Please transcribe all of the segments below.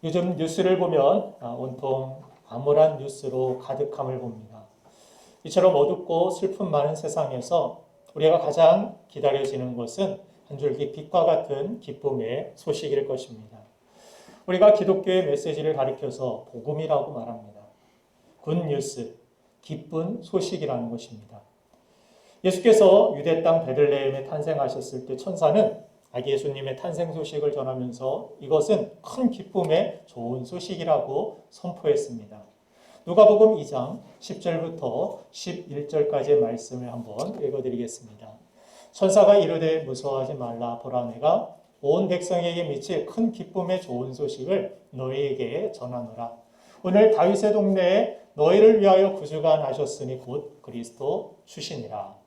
요즘 뉴스를 보면 온통 암울한 뉴스로 가득함을 봅니다. 이처럼 어둡고 슬픔 많은 세상에서 우리가 가장 기다려지는 것은 한 줄기 빛과 같은 기쁨의 소식일 것입니다. 우리가 기독교의 메시지를 가리켜서 복음이라고 말합니다. 굿뉴스, 기쁜 소식이라는 것입니다. 예수께서 유대 땅 베들레헴에 탄생하셨을 때 천사는 아기 예수님의 탄생 소식을 전하면서 이것은 큰 기쁨의 좋은 소식이라고 선포했습니다. 누가복음 2장 10절부터 11절까지의 말씀을 한번 읽어드리겠습니다. 천사가 이르되 무서워하지 말라. 보라, 내가 온 백성에게 미칠 큰 기쁨의 좋은 소식을 너희에게 전하노라. 오늘 다윗의 동네에 너희를 위하여 구주가 나셨으니 곧 그리스도 주시니라.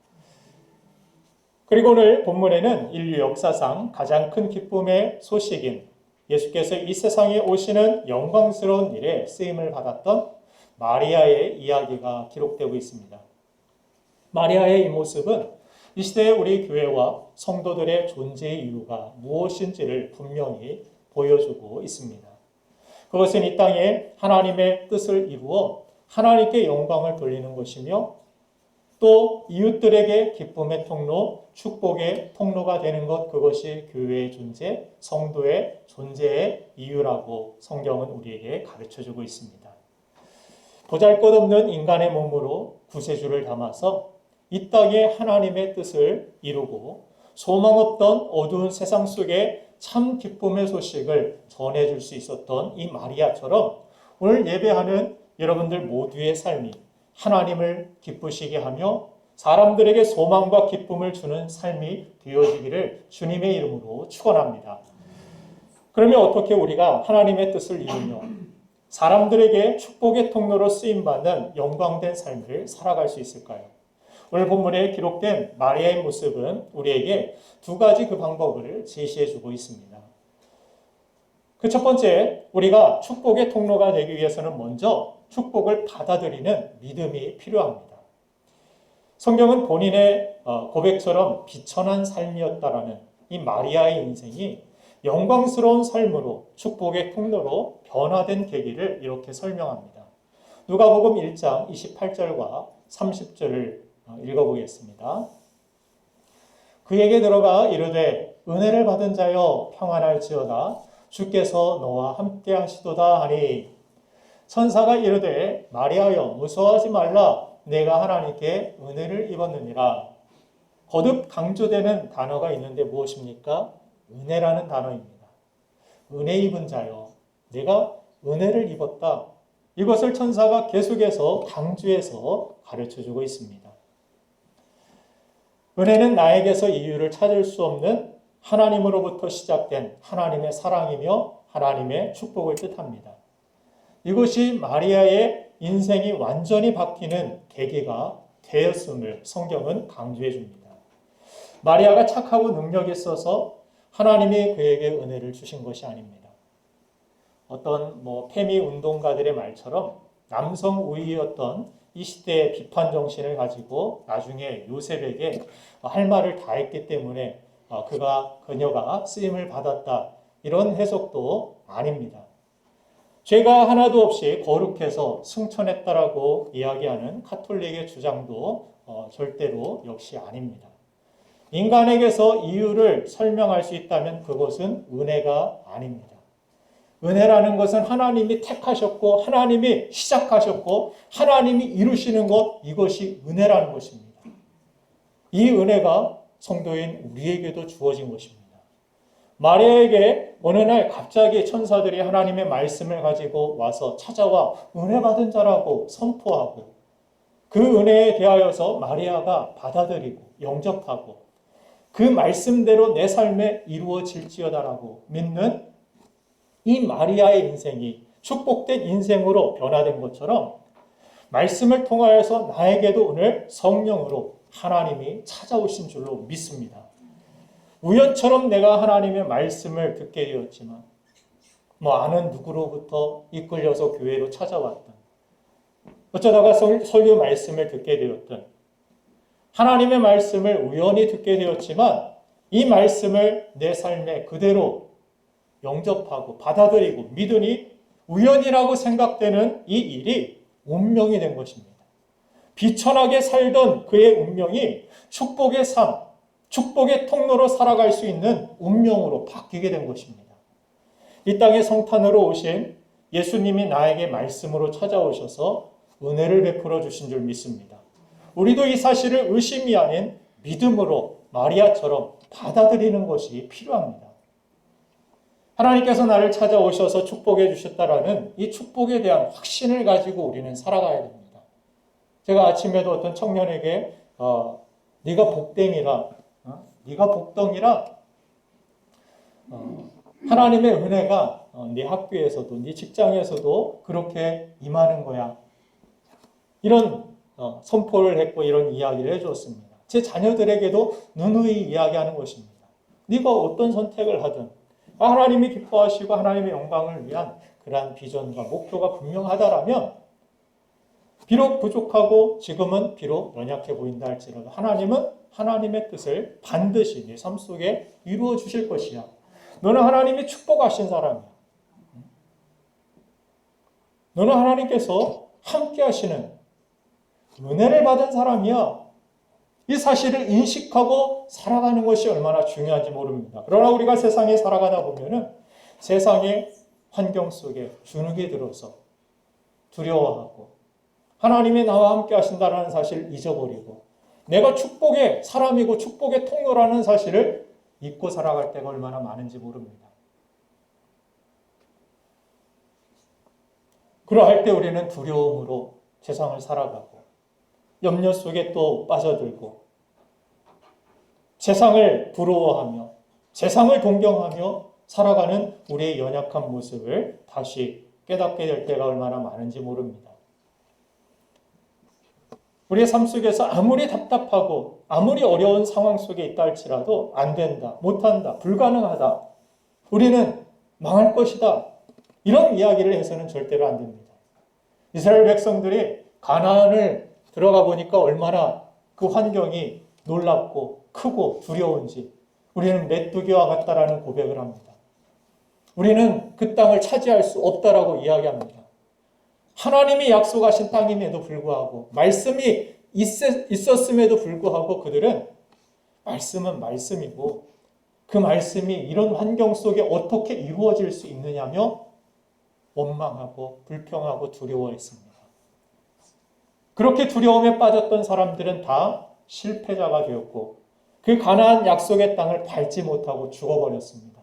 그리고 오늘 본문에는 인류 역사상 가장 큰 기쁨의 소식인 예수께서 이 세상에 오시는 영광스러운 일에 쓰임을 받았던 마리아의 이야기가 기록되고 있습니다. 마리아의 이 모습은 이 시대의 우리 교회와 성도들의 존재의 이유가 무엇인지를 분명히 보여주고 있습니다. 그것은 이 땅에 하나님의 뜻을 이루어 하나님께 영광을 돌리는 것이며 또 이웃들에게 기쁨의 통로, 축복의 통로가 되는 것, 그것이 교회의 존재, 성도의 존재의 이유라고 성경은 우리에게 가르쳐주고 있습니다. 보잘것없는 인간의 몸으로 구세주를 담아서 이 땅에 하나님의 뜻을 이루고 소망 없던 어두운 세상 속에 참 기쁨의 소식을 전해줄 수 있었던 이 마리아처럼 오늘 예배하는 여러분들 모두의 삶이 하나님을 기쁘시게 하며 사람들에게 소망과 기쁨을 주는 삶이 되어지기를 주님의 이름으로 축원합니다. 그러면 어떻게 우리가 하나님의 뜻을 이루며 사람들에게 축복의 통로로 쓰임받는 영광된 삶을 살아갈 수 있을까요? 오늘 본문에 기록된 마리아의 모습은 우리에게 두 가지 그 방법을 제시해주고 있습니다. 그 첫 번째, 우리가 축복의 통로가 되기 위해서는 먼저 축복을 받아들이는 믿음이 필요합니다. 성경은 본인의 고백처럼 비천한 삶이었다라는 이 마리아의 인생이 영광스러운 삶으로 축복의 통로로 변화된 계기를 이렇게 설명합니다. 누가복음 1장 28절과 30절을 읽어보겠습니다. 그에게 들어가 이르되 은혜를 받은 자여 평안할지어다. 주께서 너와 함께 하시도다 하니 천사가 이르되 마리아여 무서워하지 말라. 내가 하나님께 은혜를 입었느니라. 거듭 강조되는 단어가 있는데 무엇입니까? 은혜라는 단어입니다. 은혜 입은 자여, 내가 은혜를 입었다. 이것을 천사가 계속해서 강조해서 가르쳐주고 있습니다. 은혜는 나에게서 이유를 찾을 수 없는 하나님으로부터 시작된 하나님의 사랑이며 하나님의 축복을 뜻합니다. 이것이 마리아의 인생이 완전히 바뀌는 계기가 되었음을 성경은 강조해 줍니다. 마리아가 착하고 능력이 있어서 하나님이 그에게 은혜를 주신 것이 아닙니다. 어떤 페미 운동가들의 말처럼 남성 우위였던 이 시대의 비판 정신을 가지고 나중에 요셉에게 할 말을 다 했기 때문에 그녀가 쓰임을 받았다, 이런 해석도 아닙니다. 죄가 하나도 없이 거룩해서 승천했다라고 이야기하는 카톨릭의 주장도 절대로 역시 아닙니다. 인간에게서 이유를 설명할 수 있다면 그것은 은혜가 아닙니다. 은혜라는 것은 하나님이 택하셨고 하나님이 시작하셨고 하나님이 이루시는 것, 이것이 은혜라는 것입니다. 이 은혜가 성도인 우리에게도 주어진 것입니다. 마리아에게 어느 날 갑자기 천사들이 하나님의 말씀을 가지고 와서 찾아와 은혜 받은 자라고 선포하고 그 은혜에 대하여서 마리아가 받아들이고 영접하고 그 말씀대로 내 삶에 이루어질지어다라고 믿는 이 마리아의 인생이 축복된 인생으로 변화된 것처럼 말씀을 통하여서 나에게도 오늘 성령으로 하나님이 찾아오신 줄로 믿습니다. 우연처럼 내가 하나님의 말씀을 듣게 되었지만 아는 누구로부터 이끌려서 교회로 찾아왔던, 어쩌다가 설교 말씀을 듣게 되었던, 하나님의 말씀을 우연히 듣게 되었지만 이 말씀을 내 삶에 그대로 영접하고 받아들이고 믿으니 우연이라고 생각되는 이 일이 운명이 된 것입니다. 비천하게 살던 그의 운명이 축복의 삶, 축복의 통로로 살아갈 수 있는 운명으로 바뀌게 된 것입니다. 이 땅에 성탄으로 오신 예수님이 나에게 말씀으로 찾아오셔서 은혜를 베풀어 주신 줄 믿습니다. 우리도 이 사실을 의심이 아닌 믿음으로 마리아처럼 받아들이는 것이 필요합니다. 하나님께서 나를 찾아오셔서 축복해 주셨다라는 이 축복에 대한 확신을 가지고 우리는 살아가야 됩니다. 제가 아침에도 어떤 청년에게 네가 복댕이라, 네가 복덩이라 하나님의 은혜가 네 학교에서도 네 직장에서도 그렇게 임하는 거야. 이런 선포를 했고 이런 이야기를 해주었습니다. 제 자녀들에게도 누누이 이야기하는 것입니다. 네가 어떤 선택을 하든 하나님이 기뻐하시고 하나님의 영광을 위한 그러한 비전과 목표가 분명하다라면 비록 부족하고 지금은 비록 연약해 보인다 할지라도 하나님은 하나님의 뜻을 반드시 네 삶 속에 이루어 주실 것이야. 너는 하나님이 축복하신 사람이야. 너는 하나님께서 함께 하시는 은혜를 받은 사람이야. 이 사실을 인식하고 살아가는 것이 얼마나 중요한지 모릅니다. 그러나 우리가 세상에 살아가다 보면은 세상의 환경 속에 주눅이 들어서 두려워하고 하나님이 나와 함께 하신다는 사실을 잊어버리고 내가 축복의 사람이고 축복의 통로라는 사실을 잊고 살아갈 때가 얼마나 많은지 모릅니다. 그러할 때 우리는 두려움으로 세상을 살아가고 염려 속에 또 빠져들고 세상을 부러워하며 세상을 동경하며 살아가는 우리의 연약한 모습을 다시 깨닫게 될 때가 얼마나 많은지 모릅니다. 우리의 삶 속에서 아무리 답답하고 아무리 어려운 상황 속에 있다 할지라도 안 된다, 못한다, 불가능하다, 우리는 망할 것이다, 이런 이야기를 해서는 절대로 안 됩니다. 이스라엘 백성들이 가나안을 들어가 보니까 얼마나 그 환경이 놀랍고 크고 두려운지 우리는 메뚜기와 같다라는 고백을 합니다. 우리는 그 땅을 차지할 수 없다라고 이야기합니다. 하나님이 약속하신 땅임에도 불구하고 말씀이 있었음에도 불구하고 그들은 말씀은 말씀이고 그 말씀이 이런 환경 속에 어떻게 이루어질 수 있느냐며 원망하고 불평하고 두려워했습니다. 그렇게 두려움에 빠졌던 사람들은 다 실패자가 되었고 그 가나안 약속의 땅을 밟지 못하고 죽어버렸습니다.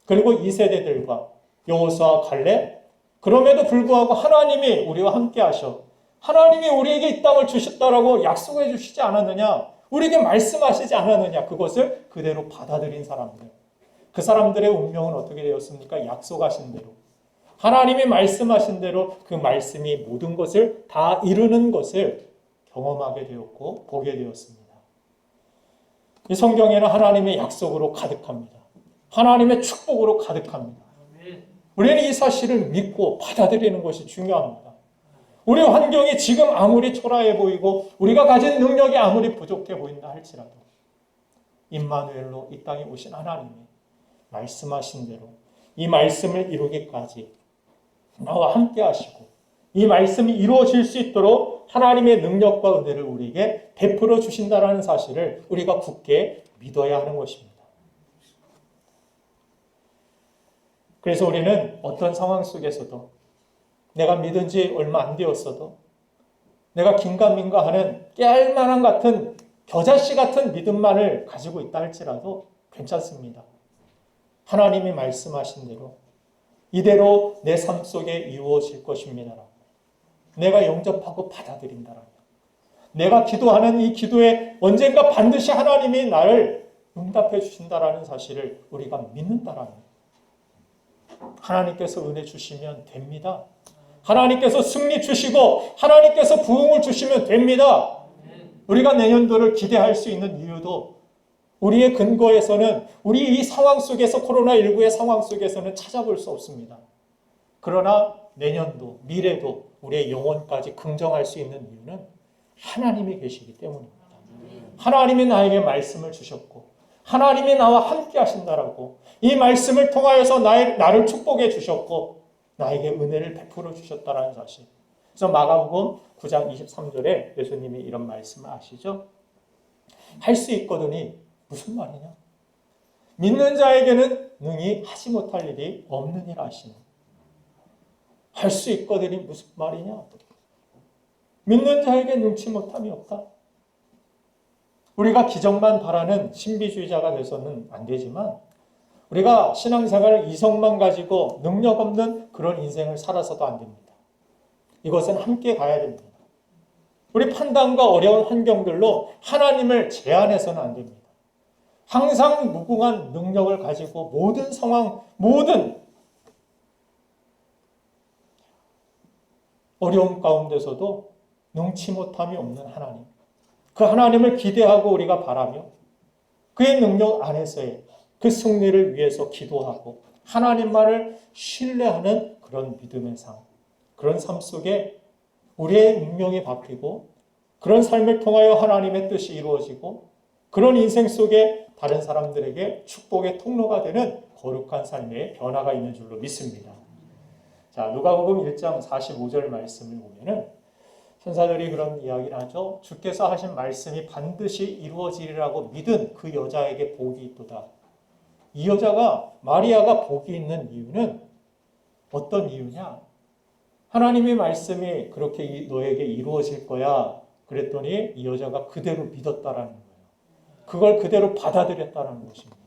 그리고 이 세대들과 여호수아, 갈렙, 그럼에도 불구하고 하나님이 우리와 함께 하셔 하나님이 우리에게 이 땅을 주셨다라고 약속해 주시지 않았느냐, 우리에게 말씀하시지 않았느냐, 그것을 그대로 받아들인 사람들, 그 사람들의 운명은 어떻게 되었습니까? 약속하신 대로 하나님이 말씀하신 대로 그 말씀이 모든 것을 다 이루는 것을 경험하게 되었고 보게 되었습니다. 이 성경에는 하나님의 약속으로 가득합니다. 하나님의 축복으로 가득합니다. 우리는 이 사실을 믿고 받아들이는 것이 중요합니다. 우리 환경이 지금 아무리 초라해 보이고 우리가 가진 능력이 아무리 부족해 보인다 할지라도 임마누엘로 이 땅에 오신 하나님이 말씀하신 대로 이 말씀을 이루기까지 나와 함께 하시고 이 말씀이 이루어질 수 있도록 하나님의 능력과 은혜를 우리에게 베풀어 주신다는 사실을 우리가 굳게 믿어야 하는 것입니다. 그래서 우리는 어떤 상황 속에서도 내가 믿은 지 얼마 안 되었어도 내가 긴가민가 하는 깨알만한 같은 겨자씨 같은 믿음만을 가지고 있다 할지라도 괜찮습니다. 하나님이 말씀하신 대로 이대로 내 삶 속에 이루어질 것입니다라고 내가 영접하고 받아들인다라면 내가 기도하는 이 기도에 언젠가 반드시 하나님이 나를 응답해 주신다라는 사실을 우리가 믿는다라면 하나님께서 은혜 주시면 됩니다. 하나님께서 승리 주시고 하나님께서 부흥을 주시면 됩니다. 우리가 내년도를 기대할 수 있는 이유도 우리의 근거에서는 우리 이 상황 속에서 코로나19의 상황 속에서는 찾아볼 수 없습니다. 그러나 내년도, 미래도 우리의 영혼까지 긍정할 수 있는 이유는 하나님이 계시기 때문입니다. 하나님이 나에게 말씀을 주셨고 하나님이 나와 함께 하신다라고 이 말씀을 통하여서 나를 축복해 주셨고 나에게 은혜를 베풀어 주셨다는 사실. 그래서 마가복음 9장 23절에 예수님이 이런 말씀을 하시죠. 할 수 있거든이 무슨 말이냐? 믿는 자에게는 능히 하지 못할 일이 없느니라 하시는. 할 수 있거든이 무슨 말이냐? 믿는 자에게 능치 못함이 없다. 우리가 기적만 바라는 신비주의자가 돼서는 안 되지만 우리가 신앙생활을 이성만 가지고 능력 없는 그런 인생을 살아서도 안 됩니다. 이것은 함께 가야 됩니다. 우리 판단과 어려운 환경들로 하나님을 제한해서는 안 됩니다. 항상 무궁한 능력을 가지고 모든 상황, 모든 어려움 가운데서도 능치 못함이 없는 하나님. 그 하나님을 기대하고 우리가 바라며 그의 능력 안에서의 그 승리를 위해서 기도하고 하나님만을 신뢰하는 그런 믿음의 삶. 그런 삶 속에 우리의 운명이 바뀌고 그런 삶을 통하여 하나님의 뜻이 이루어지고 그런 인생 속에 다른 사람들에게 축복의 통로가 되는 거룩한 삶의 변화가 있는 줄로 믿습니다. 자, 누가복음 1장 45절 말씀을 보면은 천사들이 그런 이야기를 하죠. 주께서 하신 말씀이 반드시 이루어지리라고 믿은 그 여자에게 복이 있도다. 이 여자가 마리아가 복이 있는 이유는 어떤 이유냐? 하나님의 말씀이 그렇게 너에게 이루어질 거야. 그랬더니 이 여자가 그대로 믿었다라는 거예요. 그걸 그대로 받아들였다는 것입니다.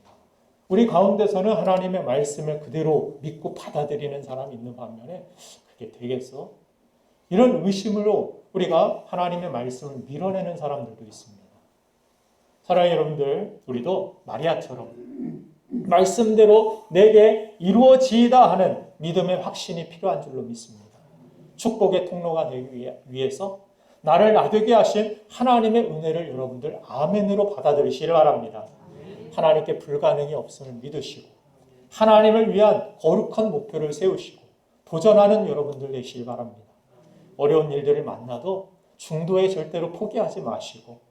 우리 가운데서는 하나님의 말씀을 그대로 믿고 받아들이는 사람이 있는 반면에 그게 되겠어? 이런 의심으로 우리가 하나님의 말씀을 밀어내는 사람들도 있습니다. 사랑하는 여러분들, 우리도 마리아처럼 말씀대로 내게 이루어지이다 하는 믿음의 확신이 필요한 줄로 믿습니다. 축복의 통로가 되기 위해서 나를 나되게 하신 하나님의 은혜를 여러분들 아멘으로 받아들이시길 바랍니다. 하나님께 불가능이 없음을 믿으시고 하나님을 위한 거룩한 목표를 세우시고 도전하는 여러분들 되시길 바랍니다. 어려운 일들을 만나도 중도에 절대로 포기하지 마시고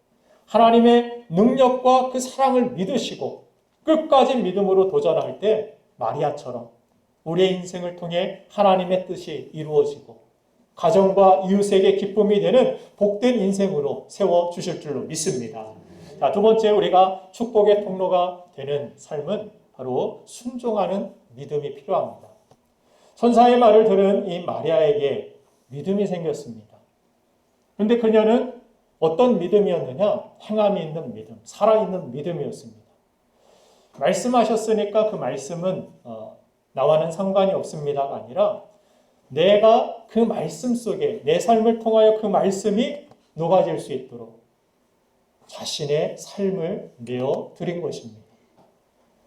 하나님의 능력과 그 사랑을 믿으시고 끝까지 믿음으로 도전할 때 마리아처럼 우리의 인생을 통해 하나님의 뜻이 이루어지고 가정과 이웃에게 기쁨이 되는 복된 인생으로 세워주실 줄로 믿습니다. 자, 두 번째 우리가 축복의 통로가 되는 삶은 바로 순종하는 믿음이 필요합니다. 선사의 말을 들은 이 마리아에게 믿음이 생겼습니다. 그런데 그녀는 어떤 믿음이었느냐? 행함이 있는 믿음, 살아있는 믿음이었습니다. 말씀하셨으니까 그 말씀은 나와는 상관이 없습니다가 아니라 내가 그 말씀 속에 내 삶을 통하여 그 말씀이 녹아질 수 있도록 자신의 삶을 내어드린 것입니다.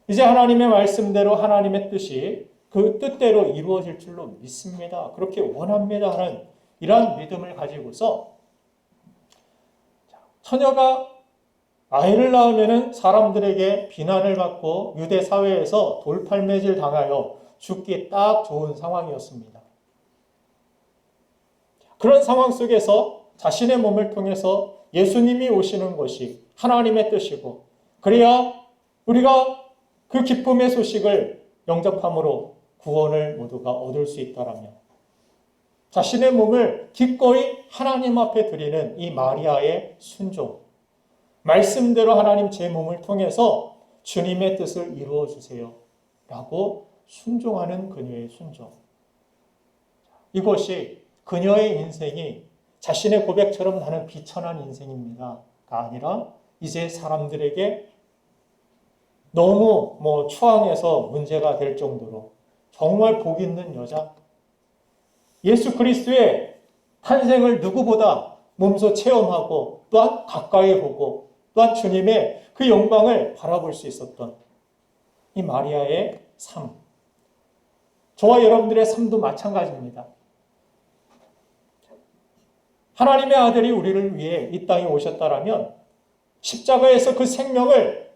이제 하나님의 말씀대로 하나님의 뜻이 그 뜻대로 이루어질 줄로 믿습니다. 그렇게 원합니다 하는 이러한 믿음을 가지고서 처녀가 아이를 낳으면 사람들에게 비난을 받고 유대 사회에서 돌팔매질 당하여 죽기 딱 좋은 상황이었습니다. 그런 상황 속에서 자신의 몸을 통해서 예수님이 오시는 것이 하나님의 뜻이고 그래야 우리가 그 기쁨의 소식을 영접함으로 구원을 모두가 얻을 수 있다라면 자신의 몸을 기꺼이 하나님 앞에 드리는 이 마리아의 순종, 말씀대로 하나님 제 몸을 통해서 주님의 뜻을 이루어 주세요 라고 순종하는 그녀의 순종. 이것이 그녀의 인생이 자신의 고백처럼 나는 비천한 인생입니다가 아니라 이제 사람들에게 너무 추앙해서 문제가 될 정도로 정말 복 있는 여자, 예수 그리스도의 탄생을 누구보다 몸소 체험하고 또한 가까이 보고 또한 주님의 그 영광을 바라볼 수 있었던 이 마리아의 삶. 저와 여러분들의 삶도 마찬가지입니다. 하나님의 아들이 우리를 위해 이 땅에 오셨다라면 십자가에서 그 생명을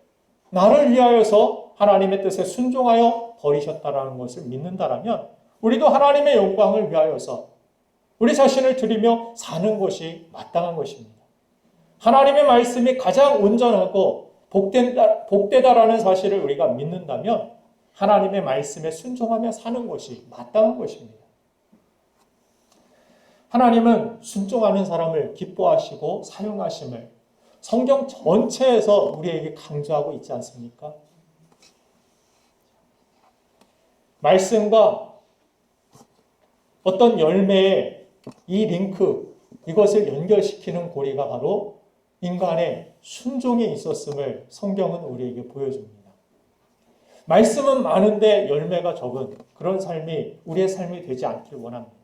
나를 위하여서 하나님의 뜻에 순종하여 버리셨다라는 것을 믿는다라면 우리도 하나님의 영광을 위하여서 우리 자신을 드리며 사는 것이 마땅한 것입니다. 하나님의 말씀이 가장 온전하고 복되다라는 사실을 우리가 믿는다면 하나님의 말씀에 순종하며 사는 것이 마땅한 것입니다. 하나님은 순종하는 사람을 기뻐하시고 사용하심을 성경 전체에서 우리에게 강조하고 있지 않습니까? 말씀과 어떤 열매의 이 링크, 이것을 연결시키는 고리가 바로 인간의 순종에 있었음을 성경은 우리에게 보여줍니다. 말씀은 많은데 열매가 적은 그런 삶이 우리의 삶이 되지 않길 원합니다.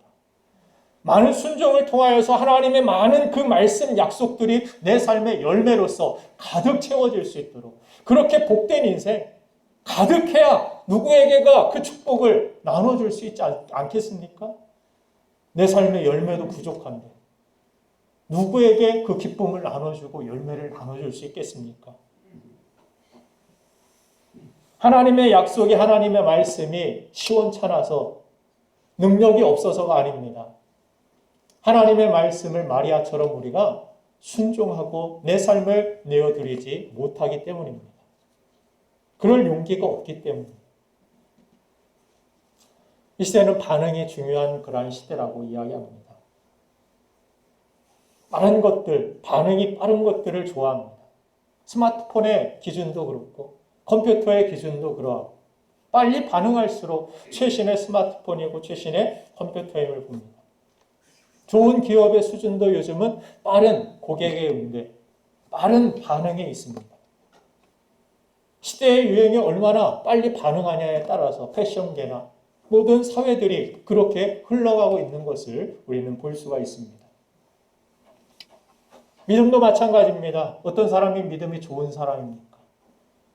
많은 순종을 통하여서 하나님의 많은 그 말씀 약속들이 내 삶의 열매로서 가득 채워질 수 있도록 그렇게 복된 인생 가득해야 누구에게가 그 축복을 나눠줄 수 있지 않겠습니까? 내 삶의 열매도 부족한데 누구에게 그 기쁨을 나눠주고 열매를 나눠줄 수 있겠습니까? 하나님의 약속이 하나님의 말씀이 시원찮아서 능력이 없어서가 아닙니다. 하나님의 말씀을 마리아처럼 우리가 순종하고 내 삶을 내어드리지 못하기 때문입니다. 그럴 용기가 없기 때문입니다. 이 시대는 반응이 중요한 그러한 시대라고 이야기합니다. 빠른 것들, 반응이 빠른 것들을 좋아합니다. 스마트폰의 기준도 그렇고 컴퓨터의 기준도 그러하고 빨리 반응할수록 최신의 스마트폰이고 최신의 컴퓨터임을 봅니다. 좋은 기업의 수준도 요즘은 빠른 고객의 응대, 빠른 반응에 있습니다. 시대의 유행이 얼마나 빨리 반응하냐에 따라서 패션계나 모든 사회들이 그렇게 흘러가고 있는 것을 우리는 볼 수가 있습니다. 믿음도 마찬가지입니다. 어떤 사람이 믿음이 좋은 사람입니까?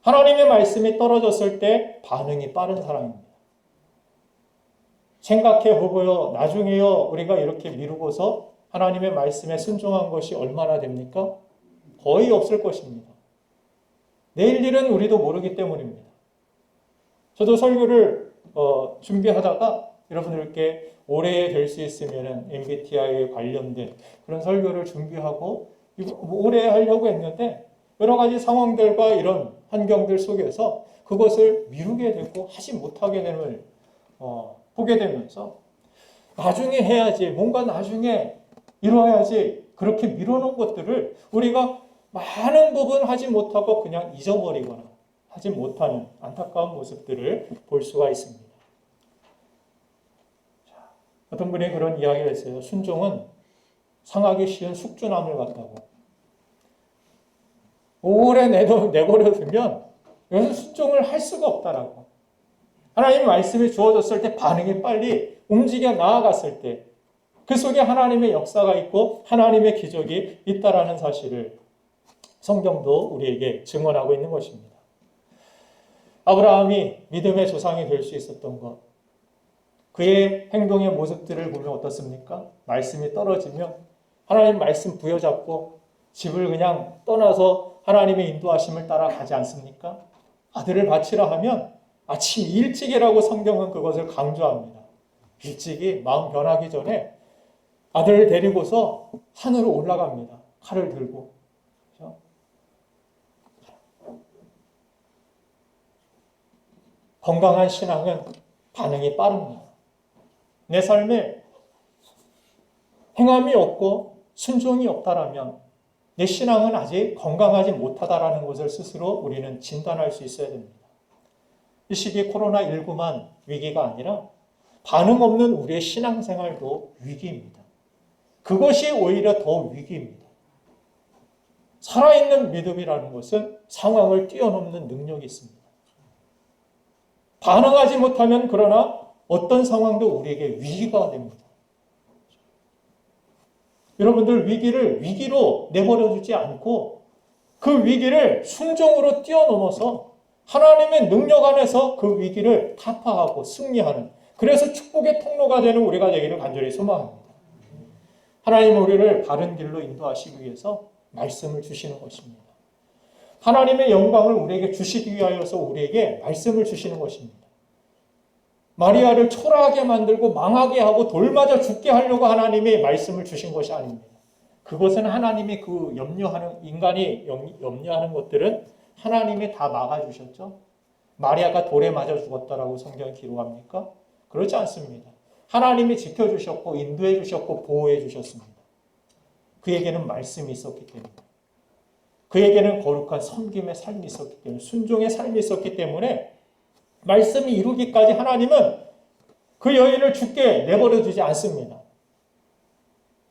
하나님의 말씀이 떨어졌을 때 반응이 빠른 사람입니다. 생각해보고요, 나중에요, 우리가 이렇게 미루고서 하나님의 말씀에 순종한 것이 얼마나 됩니까? 거의 없을 것입니다. 내일 일은 우리도 모르기 때문입니다. 저도 설교를 준비하다가 여러분들께 올해 될 수 있으면 MBTI에 관련된 그런 설교를 준비하고 올해 하려고 했는데 여러 가지 상황들과 이런 환경들 속에서 그것을 미루게 되고 하지 못하게 됨을 보게 되면서 나중에 해야지, 뭔가 나중에 이뤄야지 그렇게 미뤄놓은 것들을 우리가 많은 부분 하지 못하고 그냥 잊어버리거나 하지 못하는 안타까운 모습들을 볼 수가 있습니다. 어떤 분이 그런 이야기를 했어요. 순종은 상하기 쉬운 숙주나물 같다고. 오래 내버려 두면 여기서 순종을 할 수가 없다라고. 하나님의 말씀이 주어졌을 때 반응이 빨리 움직여 나아갔을 때 그 속에 하나님의 역사가 있고 하나님의 기적이 있다라는 사실을 성경도 우리에게 증언하고 있는 것입니다. 아브라함이 믿음의 조상이 될 수 있었던 것, 그의 행동의 모습들을 보면 어떻습니까? 말씀이 떨어지면 하나님 말씀 부여잡고 집을 그냥 떠나서 하나님의 인도하심을 따라가지 않습니까? 아들을 바치라 하면 아침 일찍이라고 성경은 그것을 강조합니다. 일찍이 마음 변하기 전에 아들을 데리고서 산으로 올라갑니다. 칼을 들고. 그렇죠? 건강한 신앙은 반응이 빠릅니다. 내 삶에 행함이 없고 순종이 없다라면 내 신앙은 아직 건강하지 못하다라는 것을 스스로 우리는 진단할 수 있어야 됩니다. 이 시기 코로나19만 위기가 아니라 반응 없는 우리의 신앙생활도 위기입니다. 그것이 오히려 더 위기입니다. 살아있는 믿음이라는 것은 상황을 뛰어넘는 능력이 있습니다. 반응하지 못하면 그러나 어떤 상황도 우리에게 위기가 됩니다. 여러분들 위기를 위기로 내버려두지 않고 그 위기를 순종으로 뛰어넘어서 하나님의 능력 안에서 그 위기를 타파하고 승리하는, 그래서 축복의 통로가 되는 우리가 되기를 간절히 소망합니다. 하나님은 우리를 바른 길로 인도하시기 위해서 말씀을 주시는 것입니다. 하나님의 영광을 우리에게 주시기 위하여서 우리에게 말씀을 주시는 것입니다. 마리아를 초라하게 만들고 망하게 하고 돌맞아 죽게 하려고 하나님이 말씀을 주신 것이 아닙니다. 그것은 하나님이 인간이 염려하는 것들은 하나님이 다 막아주셨죠. 마리아가 돌에 맞아 죽었다라고 성경이 기록합니까? 그렇지 않습니다. 하나님이 지켜주셨고 인도해 주셨고 보호해 주셨습니다. 그에게는 말씀이 있었기 때문에, 그에게는 거룩한 섬김의 삶이 있었기 때문에, 순종의 삶이 있었기 때문에 말씀이 이루기까지 하나님은 그 여인을 죽게 내버려 두지 않습니다.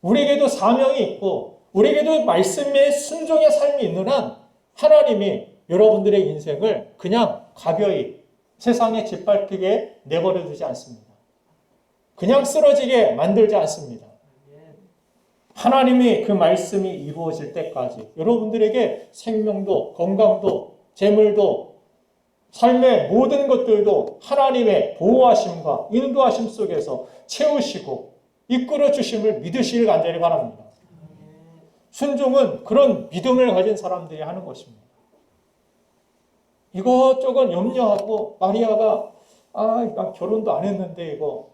우리에게도 사명이 있고 우리에게도 말씀의 순종의 삶이 있는 한 하나님이 여러분들의 인생을 그냥 가벼이 세상에 짓밟히게 내버려 두지 않습니다. 그냥 쓰러지게 만들지 않습니다. 하나님이 그 말씀이 이루어질 때까지 여러분들에게 생명도 건강도 재물도 삶의 모든 것들도 하나님의 보호하심과 인도하심 속에서 채우시고 이끌어 주심을 믿으시길 간절히 바랍니다. 순종은 그런 믿음을 가진 사람들이 하는 것입니다. 이것저것 염려하고 마리아가 나 결혼도 안 했는데 이거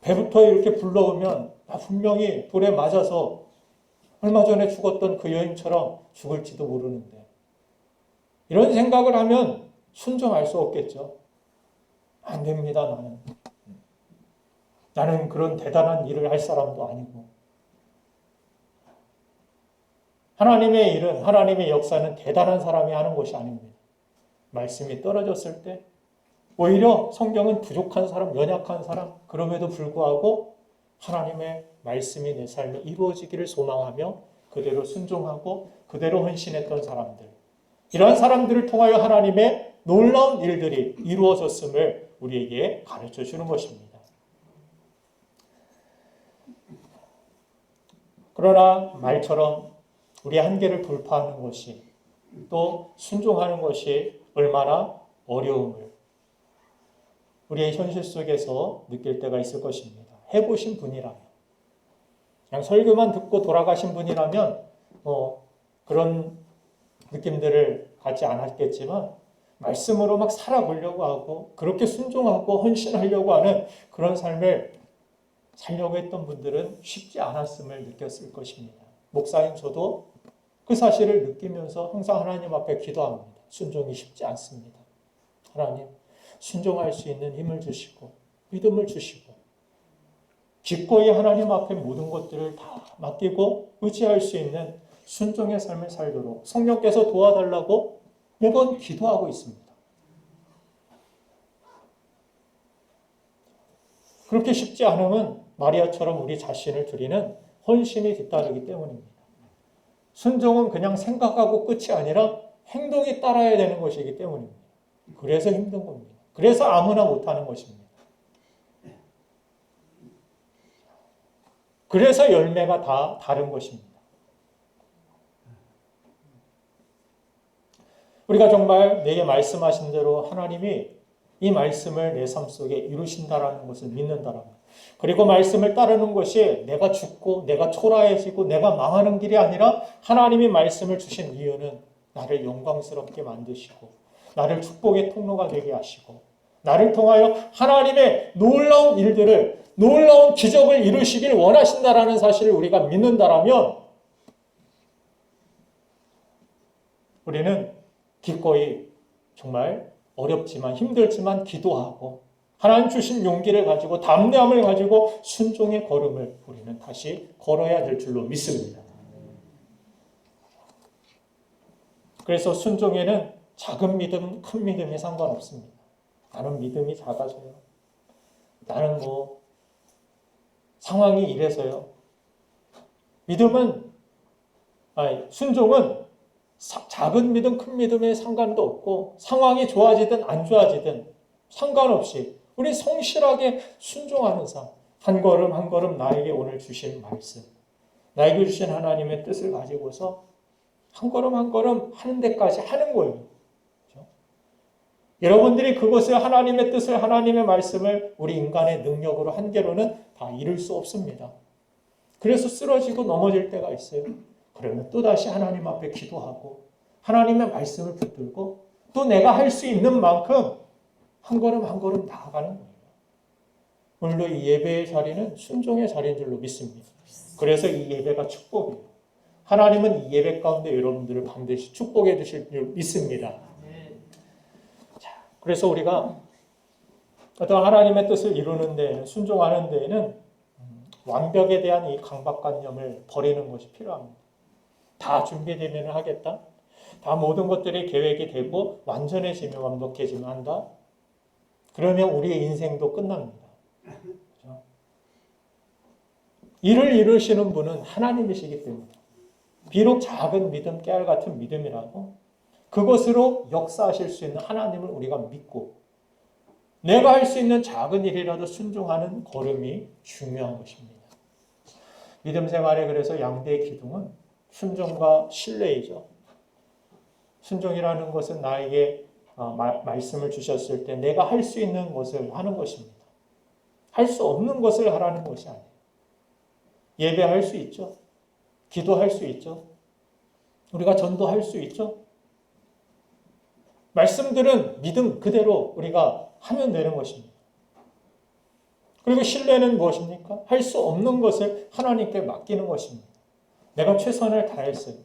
배부터 이렇게 불러오면 나 분명히 돌에 맞아서 얼마 전에 죽었던 그 여인처럼 죽을지도 모르는데 이런 생각을 하면 순종할 수 없겠죠. 안 됩니다. 나는 그런 대단한 일을 할 사람도 아니고 하나님의 일은 하나님의 역사는 대단한 사람이 하는 것이 아닙니다. 말씀이 떨어졌을 때 오히려 성경은 부족한 사람, 연약한 사람 그럼에도 불구하고 하나님의 말씀이 내 삶에 이루어지기를 소망하며 그대로 순종하고 그대로 헌신했던 사람들 이러한 사람들을 통하여 하나님의 놀라운 일들이 이루어졌음을 우리에게 가르쳐 주는 것입니다. 그러나 말처럼 우리의 한계를 돌파하는 것이 또 순종하는 것이 얼마나 어려움을 우리의 현실 속에서 느낄 때가 있을 것입니다. 해보신 분이라면 그냥 설교만 듣고 돌아가신 분이라면 그런 느낌들을 갖지 않았겠지만 말씀으로 막 살아보려고 하고 그렇게 순종하고 헌신하려고 하는 그런 삶을 살려고 했던 분들은 쉽지 않았음을 느꼈을 것입니다. 목사인 저도 그 사실을 느끼면서 항상 하나님 앞에 기도합니다. 순종이 쉽지 않습니다. 하나님, 순종할 수 있는 힘을 주시고 믿음을 주시고 기꺼이 하나님 앞에 모든 것들을 다 맡기고 의지할 수 있는 순종의 삶을 살도록 성령께서 도와달라고 매번 기도하고 있습니다. 그렇게 쉽지 않으면 마리아처럼 우리 자신을 드리는 헌신이 뒤따르기 때문입니다. 순종은 그냥 생각하고 끝이 아니라 행동이 따라야 되는 것이기 때문입니다. 그래서 힘든 겁니다. 그래서 아무나 못하는 것입니다. 그래서 열매가 다 다른 것입니다. 우리가 정말 내게 말씀하신 대로 하나님이 이 말씀을 내 삶 속에 이루신다라는 것을 믿는다라면 그리고 말씀을 따르는 것이 내가 죽고 내가 초라해지고 내가 망하는 길이 아니라 하나님이 말씀을 주신 이유는 나를 영광스럽게 만드시고 나를 축복의 통로가 되게 하시고 나를 통하여 하나님의 놀라운 일들을 놀라운 기적을 이루시길 원하신다라는 사실을 우리가 믿는다라면 우리는 기꺼이 정말 어렵지만 힘들지만 기도하고 하나님 주신 용기를 가지고 담대함을 가지고 순종의 걸음을 우리는 다시 걸어야 될 줄로 믿습니다. 그래서 순종에는 작은 믿음, 큰 믿음이 상관없습니다. 나는 믿음이 작아서요. 나는 상황이 이래서요. 순종은 작은 믿음, 큰 믿음에 상관도 없고 상황이 좋아지든 안 좋아지든 상관없이 우리 성실하게 순종하는 삶, 한 걸음 한 걸음 나에게 오늘 주신 말씀, 나에게 주신 하나님의 뜻을 가지고서 한 걸음 한 걸음 하는 데까지 하는 거예요. 그렇죠? 여러분들이 그것을 하나님의 뜻을 하나님의 말씀을 우리 인간의 능력으로 한계로는 다 이룰 수 없습니다. 그래서 쓰러지고 넘어질 때가 있어요. 그러면 또다시 하나님 앞에 기도하고 하나님의 말씀을 붙들고 또 내가 할 수 있는 만큼 한 걸음 한 걸음 나아가는 거예요. 오늘도 이 예배의 자리는 순종의 자리인 줄로 믿습니다. 그래서 이 예배가 축복이에요. 하나님은 이 예배 가운데 여러분들을 반드시 축복해 주실 줄 믿습니다. 그래서 우리가 어떤 하나님의 뜻을 이루는 데에는, 순종하는 데에는 완벽에 대한 이 강박관념을 버리는 것이 필요합니다. 다 준비되면 하겠다. 다 모든 것들이 계획이 되고 완전해지면, 완벽해지면 한다. 그러면 우리의 인생도 끝납니다. 그렇죠? 이를 이루시는 분은 하나님이시기 때문에 비록 작은 믿음, 깨알 같은 믿음이라도 그것으로 역사하실 수 있는 하나님을 우리가 믿고 내가 할 수 있는 작은 일이라도 순종하는 걸음이 중요한 것입니다. 믿음 생활에 그래서 양대의 기둥은 순종과 신뢰이죠. 순종이라는 것은 나에게 말씀을 주셨을 때 내가 할 수 있는 것을 하는 것입니다. 할 수 없는 것을 하라는 것이 아니에요. 예배할 수 있죠. 기도할 수 있죠. 우리가 전도할 수 있죠. 말씀들은 믿음 그대로 우리가 하면 되는 것입니다. 그리고 신뢰는 무엇입니까? 할 수 없는 것을 하나님께 맡기는 것입니다. 내가 최선을 다했어요.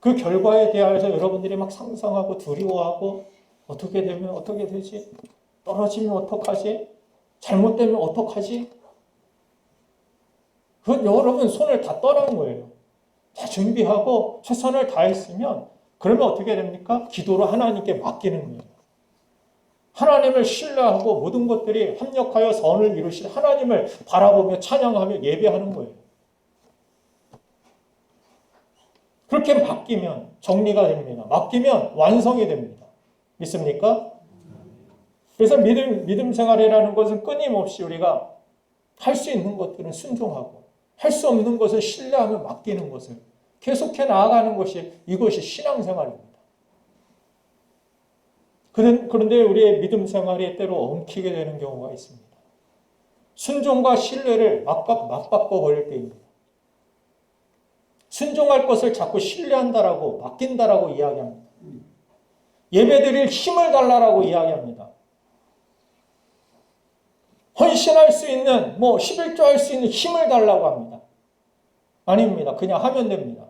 그 결과에 대하여서 여러분들이 막 상상하고 두려워하고 어떻게 되면 어떻게 되지? 떨어지면 어떡하지? 잘못되면 어떡하지? 그건 여러분 손을 다 떠난 거예요. 다 준비하고 최선을 다했으면 그러면 어떻게 됩니까? 기도로 하나님께 맡기는 거예요. 하나님을 신뢰하고 모든 것들이 합력하여 선을 이루실 하나님을 바라보며 찬양하며 예배하는 거예요. 그렇게 맡기면 정리가 됩니다. 맡기면 완성이 됩니다. 믿습니까? 그래서 믿음 생활이라는 것은 끊임없이 우리가 할 수 있는 것들은 순종하고 할 수 없는 것을 신뢰하며 맡기는 것을 계속해 나아가는 것이 이것이 신앙생활입니다. 그런데 우리의 믿음 생활이 때로 엉키게 되는 경우가 있습니다. 순종과 신뢰를 맞바꿔 버릴 때입니다. 순종할 것을 자꾸 신뢰한다라고 맡긴다라고 이야기합니다. 예배드릴 힘을 달라라고 이야기합니다. 헌신할 수 있는 11조 할 수 있는 힘을 달라고 합니다. 아닙니다. 그냥 하면 됩니다.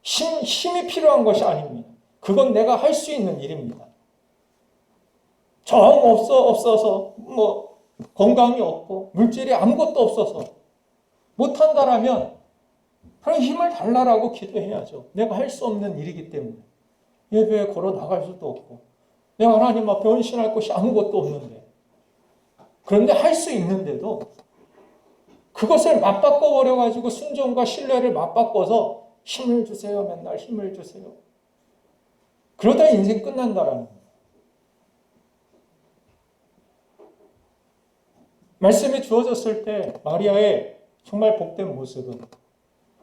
힘이 필요한 것이 아닙니다. 그건 내가 할 수 있는 일입니다. 정 없어서 건강이 없고 물질이 아무것도 없어서 못한다라면 그런 힘을 달라라고 기도해야죠. 내가 할 수 없는 일이기 때문에 예배에 걸어 나갈 수도 없고 내가 하나님 앞에 헌신할 것이 아무것도 없는데 그런데 할 수 있는데도 그것을 맞바꿔 버려가지고 순종과 신뢰를 맞바꿔서 힘을 주세요. 맨날 힘을 주세요. 그러다 인생 끝난다라는 거예요. 말씀이 주어졌을 때 마리아의 정말 복된 모습은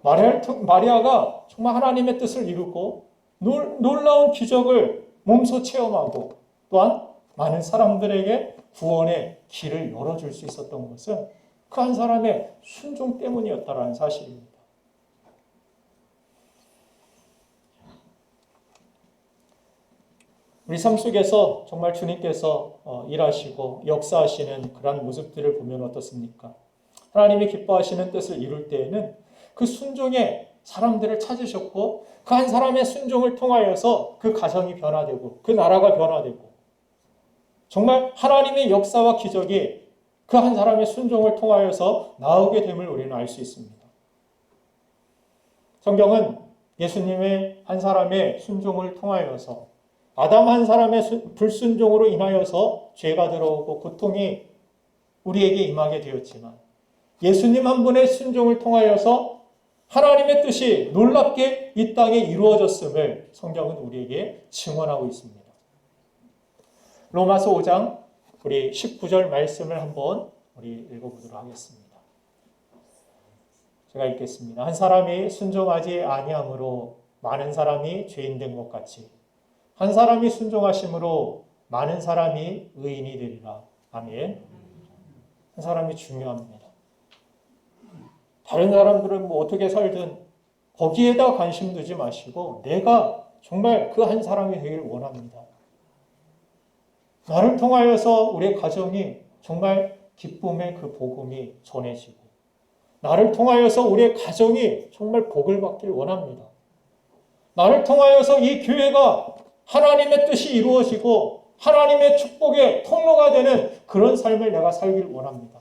마리아가 정말 하나님의 뜻을 이루고 놀라운 기적을 몸소 체험하고 또한 많은 사람들에게 구원의 길을 열어줄 수 있었던 것은 그 한 사람의 순종 때문이었다라는 사실입니다. 우리 삶 속에서 정말 주님께서 일하시고 역사하시는 그런 모습들을 보면 어떻습니까? 하나님이 기뻐하시는 뜻을 이룰 때에는 그 순종에 사람들을 찾으셨고 그 한 사람의 순종을 통하여서 그 가정이 변화되고 그 나라가 변화되고 정말 하나님의 역사와 기적이 그 한 사람의 순종을 통하여서 나오게 됨을 우리는 알 수 있습니다. 성경은 예수님의 한 사람의 순종을 통하여서 아담 한 사람의 불순종으로 인하여서 죄가 들어오고 고통이 우리에게 임하게 되었지만 예수님 한 분의 순종을 통하여서 하나님의 뜻이 놀랍게 이 땅에 이루어졌음을 성경은 우리에게 증언하고 있습니다. 로마서 5장 우리 19절 말씀을 한번 우리 읽어보도록 하겠습니다. 제가 읽겠습니다. 한 사람이 순종하지 아니함으로 많은 사람이 죄인 된 것 같이 한 사람이 순종하심으로 많은 사람이 의인이 되리라. 아멘. 한 사람이 중요합니다. 다른 사람들은 어떻게 살든 거기에다 관심 두지 마시고 내가 정말 그 한 사람이 되기를 원합니다. 나를 통하여서 우리의 가정이 정말 기쁨의 그 복음이 전해지고 나를 통하여서 우리의 가정이 정말 복을 받길 원합니다. 나를 통하여서 이 교회가 하나님의 뜻이 이루어지고 하나님의 축복의 통로가 되는 그런 삶을 내가 살길 원합니다.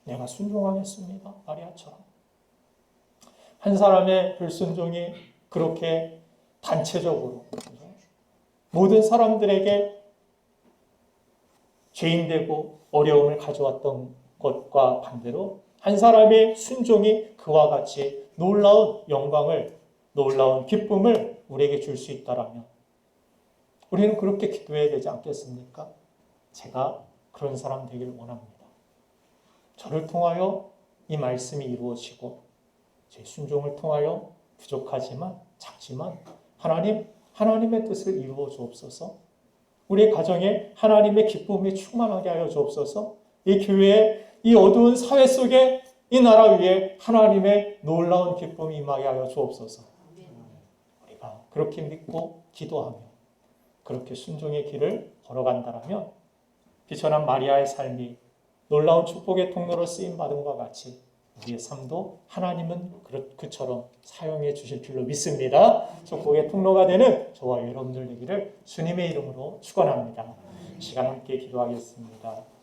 내가 순종하겠습니다. 마리아처럼. 한 사람의 불순종이 그렇게 단체적으로 모든 사람들에게 죄인되고 어려움을 가져왔던 것과 반대로 한 사람의 순종이 그와 같이 놀라운 영광을, 놀라운 기쁨을 우리에게 줄 수 있다라면 우리는 그렇게 기도해야 되지 않겠습니까? 제가 그런 사람 되길 원합니다. 저를 통하여 이 말씀이 이루어지고 제 순종을 통하여 부족하지만 작지만 하나님의 뜻을 이루어 주옵소서. 우리 가정에 하나님의 기쁨이 충만하게 하여 주옵소서. 이 교회의 이 어두운 사회 속에 이 나라 위에 하나님의 놀라운 기쁨이 임하게 하여 주옵소서. 우리가 그렇게 믿고 기도하며 그렇게 순종의 길을 걸어간다라면 비천한 마리아의 삶이 놀라운 축복의 통로로 쓰임받은 것과 같이 우리의 삶도 하나님은 그처럼 사용해 주실 줄로 믿습니다. 축복의 통로가 되는 저와 여러분들 되기를 주님의 이름으로 축원합니다. 시간 함께 기도하겠습니다.